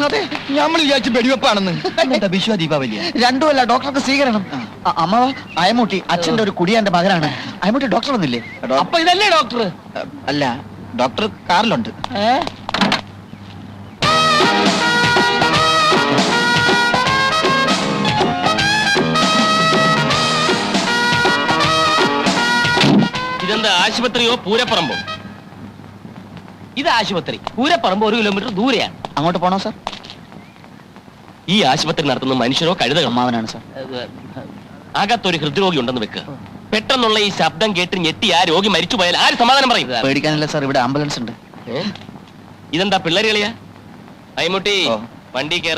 അതെ, നമ്മൾ വിചാരിച്ചു വെടിവെപ്പാണെന്ന്. വിശ്വ ദീപാവലിയ രണ്ടുമല്ല, ഡോക്ടർക്ക് സ്വീകരണം. അമ്മ അയമൂട്ടി അച്ഛന്റെ ഒരു കുടിയാന്റെ മകനാണ്. അയമൂട്ടി ഡോക്ടർ ഒന്നില്ലേ? അപ്പൊ ഇതല്ലേ ഡോക്ടർ? അല്ല, ഡോക്ടർ കാറിലുണ്ട്. ഇതെന്താ ആശുപത്രിയോ പൂരപ്പറമ്പോ? ഇത് ആശുപത്രി, പൂരപ്പറമ്പ് 1 കിലോമീറ്റർ ദൂരെയാണ്. അങ്ങോട്ട് പോണോ സാർ? ഈ ആശുപത്രി നടത്തുന്ന മനുഷ്യരോ കഴുതകളോ? അമ്മാവനാണ് സാർ. അകത്തൊരു ഹൃദ്രോഗി ഉണ്ടെന്ന് വെക്കുക. പെട്ടെന്നുള്ള ഈ ശബ്ദം കേട്ട് ഞെട്ടി ആ രോഗി മരിച്ചു പോയാൽ ആര് സമാധാനം പറയും? പേടിക്കാനില്ല സാർ, ഇവിടെ ആംബുലൻസ് ഉണ്ട്. ഇതെന്താ പിള്ളേര് കളിയാ? അയ്മുട്ടി, വണ്ടി കയറി